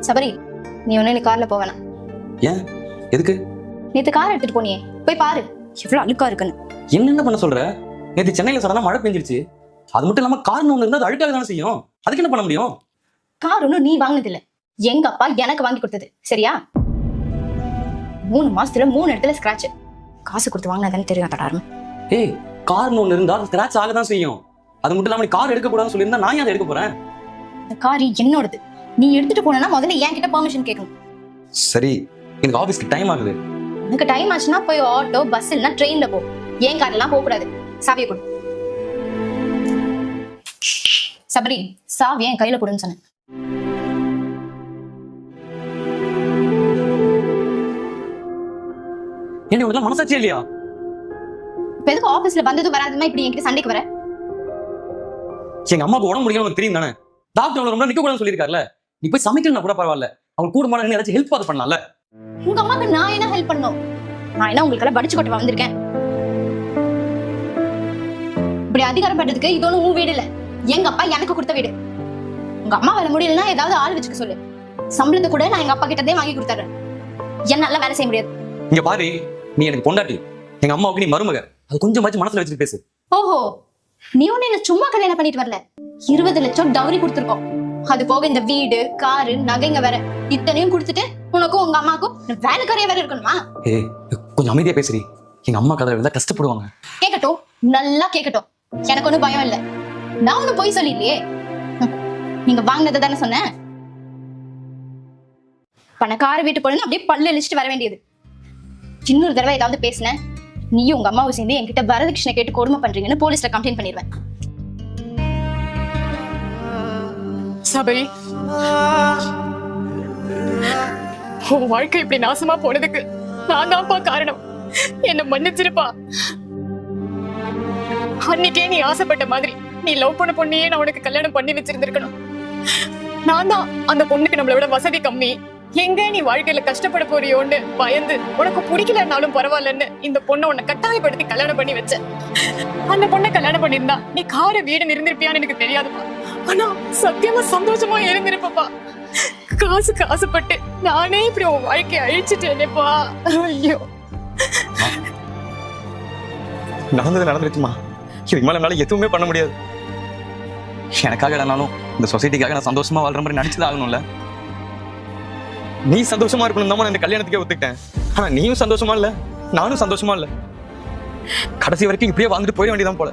சபரி, நீ ஒண்ணு கார்ல போவேனா? ஏன்? எதுக்கு? நேத்து கார் எடுத்துட்டு போனியே, போய் பாரு எவ்வளவு அழுக்கா இருக்குன்னு. என்ன பண்ண சொல்ற? நேத்து சென்னையில சடனா மழை பெஞ்சிருச்சு. அது மட்டும் இல்லாம கார்னு ஒண்ணு இருந்தா அது அழுக்காக தானே செய்யும். அதுக்கு என்ன பண்ண முடியும்? கார் ஒன்னும் நீ வாங்கினது இல்ல, எங்க அப்பா எனக்கு வாங்கி கொடுத்தது. சரியா? 3 மாசத்துல 3 இடத்துல ஸ்கிராட்ச். காசு கொடுத்து வாங்கினதானே தெரியும் தடாரும். ஏய், கார்னு ஒண்ணு இருந்தா அது ஸ்கிராட்ச் ஆக தான் செய்யும். அது மட்டும் இல்லாம நீ கார் எடுக்க கூடாதுன்னு சொல்லியிருந்தா நான் ஏன் அதை எடுக்க போறேன்? இந்த கார் என்னோடது. நீ எடுத்துட்டு போனா முதல்ல என்கிட்ட பெர்மிஷன் கேட்கணும். சரி, எனக்கு ஆபீஸ்க்கு டைம் ஆகுது. உனக்கு டைம் ஆச்சுன்னா போய் ஆட்டோ, பஸ் இல்லைன்னா ட்ரெயின்ல போ. ஏன் கார்லாம் போக கூடாது. சாவியை கொடு. சபரி, சாவி என் கையில கொடுன்னு சொன்னேன். என்ன உனக்கு மனசாட்சியே இல்லையா? இப்ப எதுக்கு ஆபீஸ்ல வந்தது வராதுமா இப்படி என்கிட்ட சண்டைக்கு வர? எங்க அம்மாவுக்கு உடம்பு முடியல, உனக்கு தெரியும் தானே? டாக்டர் அவ்வளவு ரொம்ப நிக்க கூடாதுன்னு சொல்லியிருக்காருல்ல. நீ போய் சமைக்கணும்னா கூட பரவாயில்ல, அவங்க கூட மாட ஏதாச்சும் ஹெல்ப் அது பண்ணலாம்ல. உங்க அம்மாக்கு நான் என்ன ஹெல்ப் பண்ணணும்? நான் என்ன உங்களுக்கு எல்லாம் படிச்சு கொட்ட வந்திருக்கேன்? இப்படி அதிகாரம் பண்றதுக்கு இது ஒண்ணும் உன் வீடு இல்ல, எங்க அப்பா எனக்கு கொடுத்த வீடு. உங்க அம்மா வேலை முடியலன்னா ஏதாவது ஆள் வச்சுக்க சொல்லு. சம்பளத்தை கூட நான் எங்க அப்பா கிட்டதே வாங்கி கொடுத்துறேன். என்னால வேலை செய்ய முடியாது. இங்க பாரு, நீ எனக்கு பொண்டாட்டி, எங்க அம்மாவுக்கு நீ மருமக. அது கொஞ்சமாச்சும் மனசுல வச்சுட்டு பேசு. ஓஹோ, நீ ஒண்ணு என்ன சும்மா கல்யாணம் பண்ணிட்டு வரல. 20 லட்சம் டவுரி கொடுத்துருக்கோம். அது போக இந்த வீடு, காரு, நகைங்க வேற இத்தனையும் கொடுத்துட்டு உனக்கும் உங்க அம்மாக்கும் வேலைக்காரியா வேற இருக்கணுமா? ஏய், கொஞ்சம் அமைதியா பேசுறீ. எங்க அம்மா கதை இருந்தா கஷ்டப்படுவாங்க. கேட்கட்டும், நல்லா கேட்கட்டும். எனக்கு ஒண்ணும் பயம் இல்ல. நான் ஒண்ணும் போய் சொல்லிடலையே. நீங்க வாங்கினதை தானே சொன்னேன். பணக்கார வீட்டு பொண்ணு அப்படியே பல்லு இழிச்சிட்டு வர வேண்டியது. இன்னொரு தடவை ஏதாவது பேசினேன், நீயும் உங்க அம்மாவும் சேர்ந்து என்கிட்ட வரதட்சணை கேட்டு கொடுமை பண்றீங்கன்னு போலீஸ்ல கம்ப்ளைண்ட் பண்ணிடுவேன். சபரி, உன் வாழ்க்கை இப்படி நாசமா போனதுக்கு நான் தான்ப்பா காரணம். என்ன மன்னிச்சிருப்பா. அன்னைக்கே நீ ஆசைப்பட்ட மாதிரி நீ லவ் பண்ண பொண்ணையே நான் உனக்கு கல்யாணம் பண்ணி வச்சிருந்திருக்கணும். நான் தான் அந்த பொண்ணுக்கு நம்மளோட வசதி கம்மி, எங்க நீ வாழ்க்கையில கஷ்டப்பட போறியோன்னு பயந்து உனக்கு பிடிக்கலன்னாலும் பரவாயில்லன்னு இந்த பொண்ணை உன்னை கட்டாயப்படுத்தி கல்யாணம் பண்ணி வச்ச. அந்த பொண்ணை கல்யாணம் பண்ணிருந்தா நீ கார வீடு இருந்திருப்பியான்னு எனக்கு தெரியாதுப்பா. ஆனா சத்தியமா சந்தோஷமா இருந்திருப்பப்பா. காசுக்கு ஆசைப்பட்டு நானே இப்படி உன் வாழ்க்கையை அழிச்சிட்டேனேப்பா. ஐயோ, நடந்துருச்சுமா. இதுக்கு மேல என்னால எதுவுமே பண்ண முடியாது. எனக்காக இல்லைனாலும் இந்த சொசைட்டிக்காக நான் சந்தோஷமா வாழ்ற மாதிரி நினைச்சுதான் ஆகணும்ல. நீ சந்தோஷமா இருக்கணும் தான் நான் இந்த கல்யாணத்துக்கே ஒத்துக்கிட்டேன். ஆனா நீயும் சந்தோஷமா இல்ல, நானும் சந்தோஷமா இல்ல. கடைசி வரைக்கும் இப்படியே வாழ்ந்துட்டு போயிட வேண்டியதான் போல.